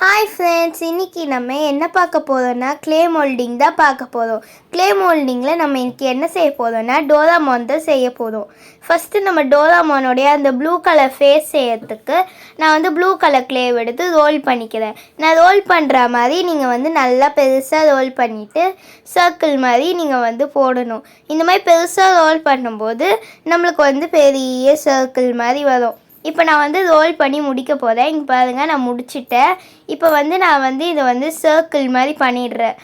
Hi friends, இன்றைக்கி நம்ம என்ன பார்க்க போகிறோன்னா க்ளே மோல்டிங் தான் பார்க்க போகிறோம். க்ளே மோல்டிங்கில் நம்ம இன்றைக்கி என்ன செய்ய போகிறோன்னா டோராமான் தான் செய்ய போகிறோம். ஃபஸ்ட்டு நம்ம டோராமானோடைய அந்த ப்ளூ கலர் ஃபேஸ் செய்யறதுக்கு நான் ப்ளூ கலர் க்ளே எடுத்து ரோல் பண்ணிக்கிறேன். நான் ரோல் பண்ணுற மாதிரி நீங்கள் நல்லா பெருசாக ரோல் பண்ணிவிட்டு சர்க்கிள் மாதிரி நீங்கள் போடணும். இந்த மாதிரி பெருசாக ரோல் பண்ணும்போது நம்மளுக்கு பெரிய சர்க்கிள் மாதிரி வரும். இப்போ நான் ரோல் பண்ணி முடிக்க போகிறேன். இங்கே பாருங்கள், நான் முடிச்சிட்டேன். இப்போ நான் இதை சர்க்கிள் மாதிரி பண்ணிடுறேன்.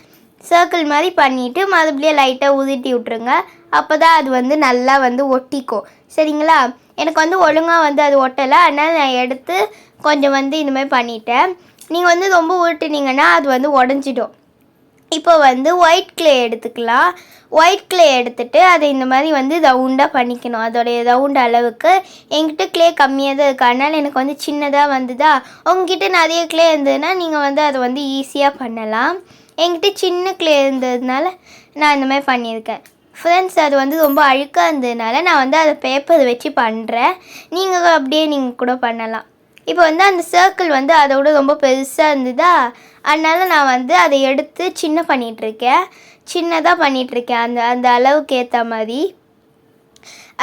சர்க்கிள் மாதிரி பண்ணிவிட்டு மறுபடியும் லைட்டாக உதிட்டி விட்ருங்க. அப்போ தான் அது நல்லா ஒட்டிக்கும். சரிங்களா? எனக்கு ஒழுங்காக அது ஒட்டலை. அதனால் நான் எடுத்து கொஞ்சம் இந்த மாதிரி பண்ணிட்டேன். நீங்கள் ரொம்ப உருட்டுனீங்கன்னா அது உடஞ்சிடும். இப்போ ஒயிட் க்ளே எடுத்துக்கலாம். ஒயிட் க்ளே எடுத்துகிட்டு அதை இந்த மாதிரி ரவுண்டாக பண்ணிக்கணும். அதோடைய ரவுண்ட் அளவுக்கு என்கிட்ட க்ளே கம்மியாக தான் இருக்குது. அதனால் எனக்கு சின்னதாக வந்துதா. உங்ககிட்ட நிறைய க்ளே இருந்ததுன்னா நீங்கள் அதை ஈஸியாக பண்ணலாம். என்கிட்ட சின்ன க்ளே இருந்ததுனால நான் இந்த மாதிரி பண்ணியிருக்கேன். ஃப்ரெண்ட்ஸ், அது ரொம்ப அழுக்காக இருந்ததுனால நான் அதை பேப்பர் வச்சு பண்ணுறேன். நீங்கள் அப்படியே நீங்கள் கூட பண்ணலாம். இப்போ அந்த சர்க்கிள் அதோட ரொம்ப பெருசாக இருந்ததா. அதனால் நான் அதை எடுத்து சின்னதாக பண்ணிகிட்ருக்கேன். அந்த அளவுக்கு ஏற்ற மாதிரி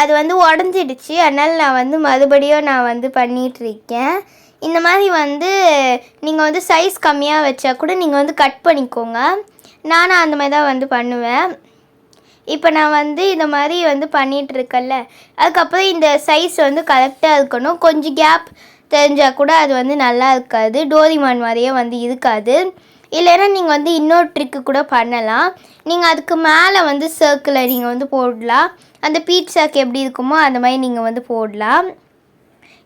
அது உடஞ்சிடுச்சு. அதனால் நான் மறுபடியும் நான் பண்ணிகிட்ருக்கேன். இந்த மாதிரி நீங்கள் சைஸ் கம்மியாக வச்சா கூட நீங்கள் கட் பண்ணிக்கோங்க. நானும் அந்த மாதிரி தான் பண்ணுவேன். இப்போ நான் இந்த மாதிரி பண்ணிகிட்ருக்கேன்ல, அதுக்கப்புறம் இந்த சைஸ் கரெக்டாக இருக்கணும். கொஞ்சம் கேப் தெரிஞ்சால் கூட அது நல்லா இருக்காது. டோரிமான் மாதிரியே இருக்காது. இல்லைன்னா நீங்கள் இன்னொரு ட்ரிக்கு கூட பண்ணலாம். நீங்கள் அதுக்கு மேலே சர்க்கிளை நீங்கள் போடலாம். அந்த பீட்சாக்கு எப்படி இருக்குமோ அந்த மாதிரி நீங்கள் போடலாம்.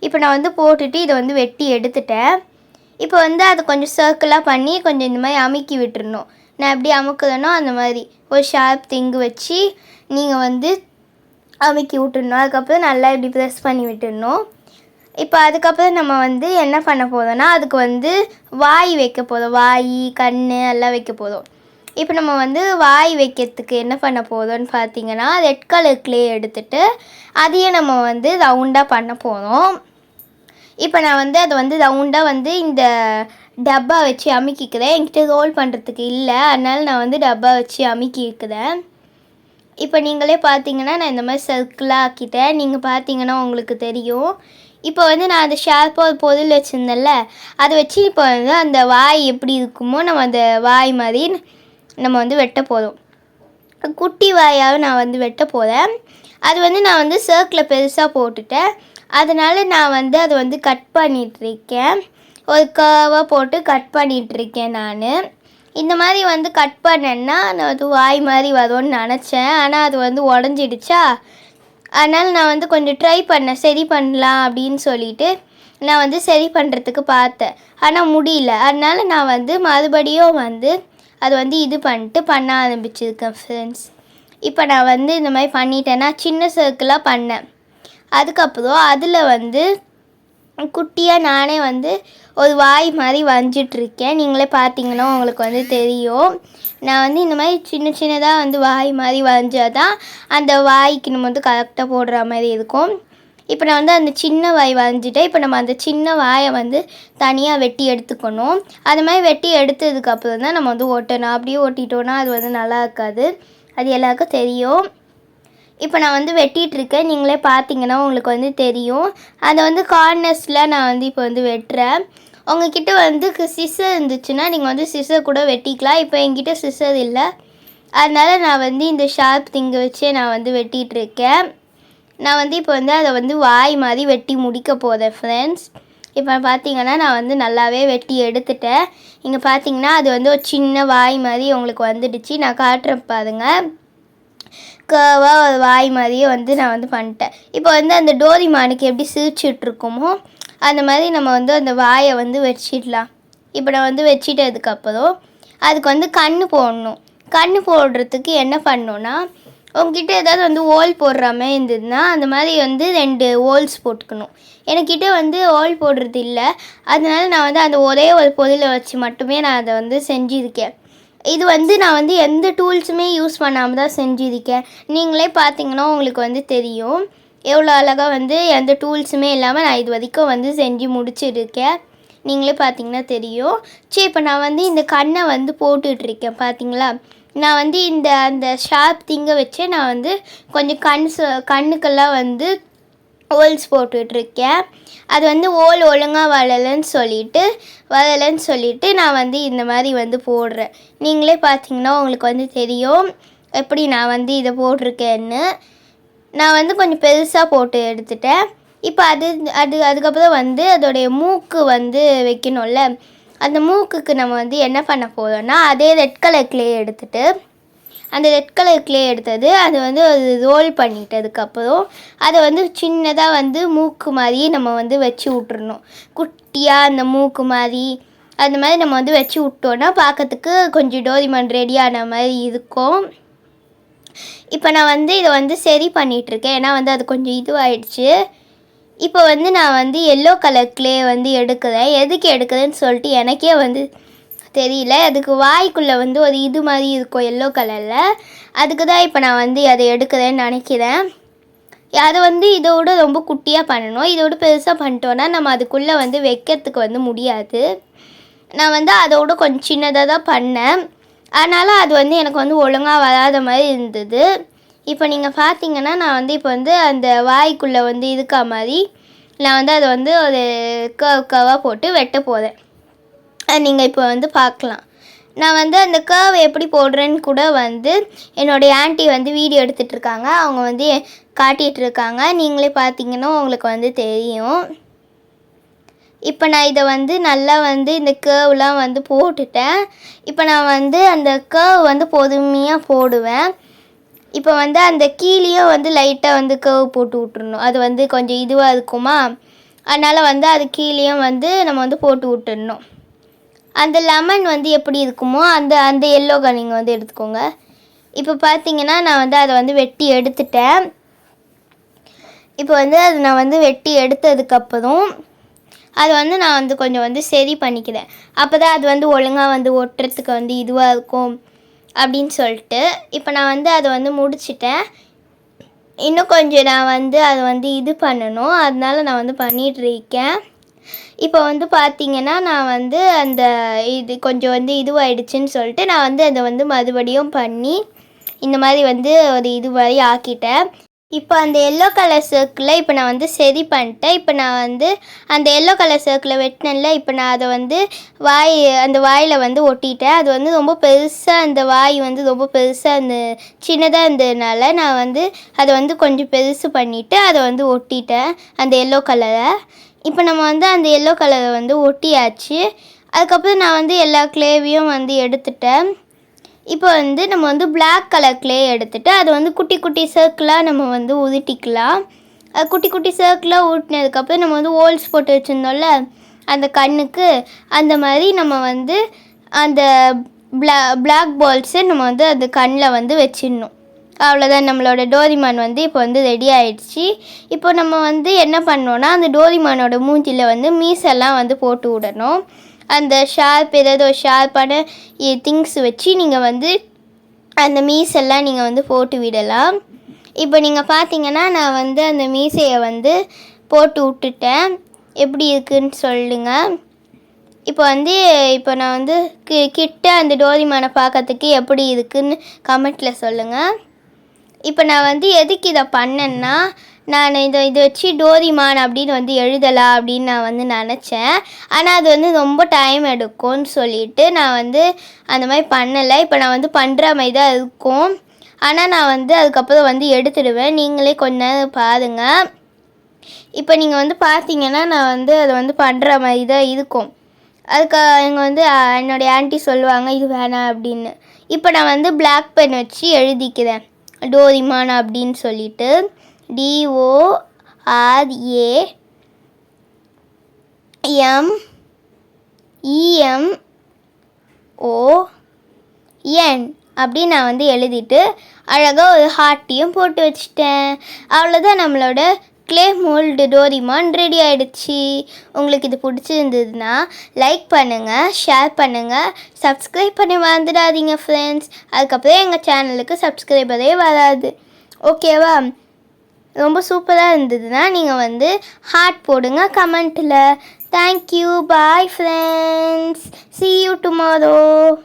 இப்போ நான் போட்டுட்டு இதை வெட்டி எடுத்துட்டேன். இப்போ அது கொஞ்சம் சர்க்கிளாக பண்ணி கொஞ்சம் இந்த மாதிரி அமுக்கி விட்டுறணும். நான் எப்படி அமுக்குதனோ அந்த மாதிரி ஒரு ஷார்ப் திங்கு வச்சு நீங்கள் அமுக்கி விட்டுடணும். அதுக்கப்புறம் நல்லா இப்படி ப்ரெஸ் பண்ணி விட்டுடணும். இப்போ அதுக்கப்புறம் நம்ம என்ன பண்ண போகிறோன்னா அதுக்கு வாய் வைக்க போதும். வாய், கண் எல்லாம் வைக்க போதும். இப்போ நம்ம வாய் வைக்கிறதுக்கு என்ன பண்ண போதும்னு பார்த்தீங்கன்னா ரெட் கலர் க்ளே எடுத்துகிட்டு அதையே நம்ம ரவுண்டாக பண்ண போகிறோம். இப்போ நான் அதை ரவுண்டாக இந்த டப்பா வச்சு அமுக்கிக்கிறேன். என்கிட்ட ரோல் பண்ணுறதுக்கு இல்லை, அதனால் நான் டப்பா வச்சு அமுக்கிக்கிறேன். இப்போ நீங்களே பார்த்தீங்கன்னா நான் இந்த மாதிரி சர்க்கிளாக ஆக்கிட்டேன். நீங்கள் பார்த்தீங்கன்னா உங்களுக்கு தெரியும். இப்போ நான் அந்த ஷார்ப்பாக ஒரு பொருள் வச்சுருந்தேன்ல, அதை வச்சு இப்போ அந்த வாய் எப்படி இருக்குமோ நம்ம அந்த வாய் மாதிரி நம்ம வெட்ட போதும். குட்டி வாயாக நான் வெட்ட போகிறேன். அது நான் சர்க்கிளில் பெருசாக போட்டுட்டேன். அதனால் நான் அதை கட் பண்ணிகிட்ருக்கேன். ஒரு கர்வாக போட்டு கட் பண்ணிகிட்ருக்கேன். நான் இந்த மாதிரி கட் பண்ணேன்னா நான் அது வாய் மாதிரி வரும்னு நினச்சேன். ஆனால் அது உடஞ்சிடுச்சா. அதனால் நான் கொஞ்சம் ட்ரை பண்ணேன், சரி பண்ணலாம் அப்படின்னு சொல்லிட்டு நான் சரி பண்ணுறதுக்கு பார்த்தேன். ஆனால் முடியல. அதனால் நான் மறுபடியும் அது இது பண்ணிட்டு பண்ண ஆரம்பிச்சிருக்கேன் ஃப்ரெண்ட்ஸ். இப்போ நான் இந்த மாதிரி பண்ணிட்டேன்னா சின்ன சர்க்கிளாக பண்ணேன். அதுக்கப்புறம் அதில் குட்டியாக நானே ஒரு வாய் மாதிரி வரைஞ்சிட்ருக்கேன். நீங்களே பார்த்தீங்கன்னா உங்களுக்கு தெரியும். நான் இந்த மாதிரி சின்ன சின்னதாக வாய் மாதிரி வரைஞ்சால் தான் அந்த வாய்க்கு நம்ம கரெக்டாக போடுற மாதிரி இருக்கும். இப்போ நான் அந்த சின்ன வாய் வரைஞ்சிட்டேன். இப்போ நம்ம அந்த சின்ன வாயை தனியாக வெட்டி எடுத்துக்கணும். அது மாதிரி வெட்டி எடுத்ததுக்கப்புறம் தான் நம்ம ஒட்டணும். அப்படியே ஒட்டிட்டோன்னா அது நல்லா இருக்காது. அது எல்லாருக்கும் தெரியும். இப்போ நான் வெட்டிகிட்ருக்கேன். நீங்களே பார்த்தீங்கன்னா உங்களுக்கு தெரியும். அதை கார்னர்ஸில் நான் இப்போ வெட்டுறேன். உங்கள்கிட்ட சிசர் இருந்துச்சுன்னா நீங்கள் சிசர் கூட வெட்டிக்கலாம். இப்போ என்கிட்ட சிசர் இல்லை, அதனால் நான் இந்த ஷார்ப் திங்கை வச்சே நான் வெட்டிகிட்ருக்கேன். நான் இப்போ அதை வாய் மாதிரி வெட்டி முடிக்க போகிறேன் ஃப்ரெண்ட்ஸ். இப்போ பார்த்தீங்கன்னா நான் நல்லாவே வெட்டி எடுத்துட்டேன். இங்கே பார்த்தீங்கன்னா அது ஒரு சின்ன வாய் மாதிரி உங்களுக்கு வந்துடுச்சு. நான் காட்டுறேன் பாருங்கள். கர்வாக ஒரு வாய் மாதிரியே நான் பண்ணிட்டேன். இப்போ அந்த டோரிமானுக்கு எப்படி சிரிச்சிட்ருக்கோமோ அந்த மாதிரி நம்ம அந்த வாயை வச்சிடலாம். இப்போ நான் வச்சிட்டதுக்கப்புறம் அதுக்கு கண் போடணும். கண் போடுறதுக்கு என்ன பண்ணணுன்னா உங்ககிட்ட ஏதாவது ஹோல் போடுற மாதிரி இருந்ததுன்னா அந்த மாதிரி 2 ஹோல்ஸ் போட்டுக்கணும். எனக்கிட்ட ஹோல் போடுறது இல்லை. அதனால நான் அந்த ஒரே ஒரு பொருளை வச்சு மட்டுமே நான் அதை செஞ்சுருக்கேன். இது நான் எந்த டூல்ஸுமே யூஸ் பண்ணாமல் தான் செஞ்சுருக்கேன். நீங்களே பார்த்தீங்கன்னா உங்களுக்கு தெரியும் எவ்வளோ அழகாக எந்த டூல்ஸுமே இல்லாமல் நான் இது வரைக்கும் செஞ்சு முடிச்சிருக்கேன். நீங்களே பார்த்தீங்கன்னா தெரியும். சரி இப்போ நான் வந்து இந்த கண்ணை வந்து போட்டுட்ருக்கேன் பார்த்தீங்களா? நான் வந்து அந்த ஷார்ப் திங்கை வச்சு நான் வந்து கொஞ்சம் கண்ணுக்கெல்லாம் வந்து ஹோல்ஸ் போட்டுட்ருக்கேன். அது வந்து ஒழுங்காக வரலைன்னு சொல்லிட்டு நான் வந்து இந்த மாதிரி வந்து போடுறேன். நீங்களே பார்த்தீங்கன்னா உங்களுக்கு வந்து தெரியும் எப்படி நான் வந்து இதை போட்டிருக்கேன்னு. நான் வந்து கொஞ்சம் பெருசாக போட்டு எடுத்துட்டேன். இப்போ அதுக்கப்புறம் வந்து அதோடைய மூக்கு வந்து வைக்கணும்ல, அந்த மூக்குக்கு நம்ம வந்து என்ன பண்ண போகிறோம்னா, அதே ரெட் கலர் க்ளே எடுத்துகிட்டு அந்த ரெட் கலர் க்ளே எடுத்தது அது வந்து ரோல் பண்ணிட்டதுக்கப்புறம் அதை வந்து சின்னதாக வந்து மூக்கு மாதிரி நம்ம வந்து வச்சு விட்றணும். குட்டியாக அந்த மூக்கு மாதிரி அந்த மாதிரி நம்ம வந்து வச்சு விட்டோன்னா பார்க்கறதுக்கு கொஞ்சம் டோரிமான் ரெடியான மாதிரி இருக்கும். இப்போ நான் வந்து இதை வந்து சரி பண்ணிகிட்ருக்கேன். ஏன்னா வந்து அது கொஞ்சம் இதுவாகிடுச்சு. இப்போ வந்து நான் வந்து எல்லோ கலர் க்ளே வந்து எடுக்கிறேன். எதுக்கு எடுக்கிறேன்னு சொல்லிட்டு எனக்கே வந்து தெரியல. அதுக்கு வாய்க்குள்ளே வந்து ஒரு இது மாதிரி இருக்கும் எல்லோ கலரில். அதுக்கு தான் இப்போ நான் வந்து அதை எடுக்கிறேன்னு நினைக்கிறேன். அதை வந்து இதோட ரொம்ப குட்டியாக பண்ணணும். இதோட பெருசாக பண்ணிட்டோன்னா நம்ம அதுக்குள்ளே வந்து வைக்கிறதுக்கு வந்து முடியாது. நான் வந்து அதோட கொஞ்சம் சின்னதாக தான் பண்ணேன். அதனால் அது வந்து எனக்கு வந்து ஒழுங்காக வராத மாதிரி இருந்தது. இப்போ நீங்கள் பார்த்தீங்கன்னா நான் வந்து இப்போ வந்து அந்த வாய்க்குள்ளே வந்து இருக்கா மாதிரி நான் வந்து அதை வந்து ஒரு கர்வாக போட்டு வெட்ட போகிறேன். நீங்கள் இப்போ வந்து பார்க்கலாம். நான் வந்து அந்த கர்வ் எப்படி போடுறேன்னு கூட வந்து என்னுடைய ஆன்ட்டி வந்து வீடியோ எடுத்துகிட்ருக்காங்க. அவங்க வந்து காட்டிகிட்ருக்காங்க. நீங்களே பார்த்தீங்கன்னா உங்களுக்கு வந்து தெரியும். இப்போ நான் இதை வந்து நல்லா வந்து இந்த கர்வ்லாம் வந்து போட்டுட்டேன். இப்போ நான் வந்து அந்த கர்வ் வந்து பொறுமையாக போடுவேன். இப்போ வந்து அந்த கீழேயும் வந்து லைட்டாக வந்து கர்வ் போட்டு விட்டுறணும். அது வந்து கொஞ்சம் இதுவாக இருக்குமா, அதனால் வந்து அது கீழேயும் வந்து நம்ம வந்து போட்டு விட்டுடணும். அந்த லெமன் வந்து எப்படி இருக்குமோ அந்த எல்லோ நீங்கள் வந்து எடுத்துக்கோங்க. இப்போ பார்த்தீங்கன்னா நான் வந்து அதை வந்து வெட்டி எடுத்துட்டேன். இப்போ வந்து அது நான் வந்து வெட்டி எடுத்ததுக்கப்புறம் அதை வந்து நான் வந்து கொஞ்சம் வந்து சரி பண்ணிக்கிறேன். அப்போ தான் அது வந்து ஒழுங்காக வந்து ஒட்டுறதுக்கு வந்து இதுவாக இருக்கும் அப்படின்னு சொல்லிட்டு. இப்போ நான் வந்து அதை வந்து முடிச்சிட்டேன். இன்னும் கொஞ்சம் நான் வந்து அதை வந்து இது பண்ணணும். அதனால நான் வந்து பண்ணிகிட்ருக்கேன். இப்போ வந்து பார்த்தீங்கன்னா நான் வந்து அந்த இது கொஞ்சம் வந்து இதுவாகிடுச்சின்னு சொல்லிட்டு நான் வந்து அதை வந்து மறுபடியும் பண்ணி இந்த மாதிரி வந்து ஒரு இது மாதிரி ஆக்கிட்டேன். இப்போ அந்த எல்லோ கலர் சர்க்கிளை இப்போ நான் வந்து சரி பண்ணிட்டேன். இப்போ நான் வந்து அந்த எல்லோ கலர் சர்க்கிளை வெட்டினேன்ல, இப்போ நான் அதை வந்து அந்த வாயில் வந்து ஒட்டிட்டேன். அது வந்து ரொம்ப பெருசாக அந்த வாய் வந்து ரொம்ப பெருசாக சின்னதாக இருந்ததுனால நான் வந்து அதை வந்து கொஞ்சம் பெருசு பண்ணிவிட்டு அதை வந்து ஒட்டிட்டேன் அந்த எல்லோ கலரை. இப்போ நம்ம வந்து அந்த எல்லோ கலரை வந்து ஒட்டியாச்சு. அதுக்கப்புறம் நான் வந்து எல்லா க்ளேவையும் வந்து எடுத்துட்டேன். இப்போ வந்து நம்ம வந்து பிளாக் கலர் க்ளே எடுத்துகிட்டு அதை வந்து குட்டி குட்டி சர்க்கிளாக நம்ம வந்து உருட்டிக்கலாம். குட்டி குட்டி சர்க்கிளாக ஊட்டினதுக்கப்புறம் நம்ம வந்து ஹோல்ஸ் போட்டு வச்சுருந்தோம்ல அந்த கண்ணுக்கு, அந்த மாதிரி நம்ம வந்து அந்த பிளாக் பால்ஸை நம்ம வந்து அந்த கண்ணில் வந்து வச்சிடணும். அவ்வளோதான், நம்மளோட டோரிமான் வந்து இப்போ வந்து ரெடி ஆகிடுச்சு. இப்போ நம்ம வந்து என்ன பண்ணோன்னா அந்த டோரிமானோட மூஞ்சியில் வந்து மீசெல்லாம் வந்து போட்டு விடணும். அந்த ஏதாவது ஷார்ப்பான திங்ஸ் வச்சு நீங்கள் வந்து அந்த மீசெல்லாம் நீங்கள் வந்து போட்டு விடலாம். இப்போ நீங்கள் பார்த்தீங்கன்னா நான் வந்து அந்த மீசையை வந்து போட்டு விட்டுட்டேன். எப்படி இருக்குதுன்னு சொல்லுங்கள். இப்போ நான் வந்து கிட்ட அந்த டோரிமானை பார்க்கறதுக்கு எப்படி இருக்குதுன்னு கமெண்ட்டில் சொல்லுங்கள். இப்போ நான் வந்து எதுக்கு இதை பண்ணேன்னா, நான் இதை வச்சு டோரிமான் அப்படின்னு வந்து எழுதலாம் அப்படின்னு நான் வந்து நினச்சேன். ஆனால் அது வந்து ரொம்ப டைம் எடுக்கும்னு சொல்லிவிட்டு நான் வந்து அந்த மாதிரி பண்ணலை. இப்போ நான் வந்து பண்ணுற மாதிரி தான் இருக்கும். ஆனால் நான் வந்து அதுக்கப்புறம் வந்து எடுத்துடுவேன். நீங்களே கொஞ்ச நேரம் பாருங்கள். இப்போ நீங்கள் வந்து பார்த்தீங்கன்னா நான் வந்து அதை வந்து பண்ணுற மாதிரி தான் இருக்கும். அதுக்கு இங்கே வந்து என்னுடைய ஆன்ட்டி சொல்லுவாங்க இது வேணாம் அப்படின்னு. இப்போ நான் வந்து பிளாக் பென் வச்சு எழுதிக்கிறேன் டோரிமான் அப்படின்னு சொல்லிட்டு. DORAMEMON அப்படின்னு நான் வந்து எழுதிட்டு அழகாக ஒரு ஹார்ட்டையும் போட்டு வச்சிட்டேன். அவ்வளோதான், நம்மளோட க்ளே மோல்டு டோரிமான் ரெடி ஆகிடுச்சு. உங்களுக்கு இது பிடிச்சிருந்ததுன்னா லைக் பண்ணுங்கள், ஷேர் பண்ணுங்கள், சப்ஸ்கிரைப் பண்ணி மறந்துடாதீங்க ஃப்ரெண்ட்ஸ். அதுக்கப்புறம் எங்கள் சேனலுக்கு சப்ஸ்கிரைபரே வராது. ஓகேவா? ரொம்ப சூப்பராக இருந்ததுன்னா நீங்கள் வந்து ஹார்ட் போடுங்க கமெண்ட்டில். Thank you. Bye, friends. See you tomorrow.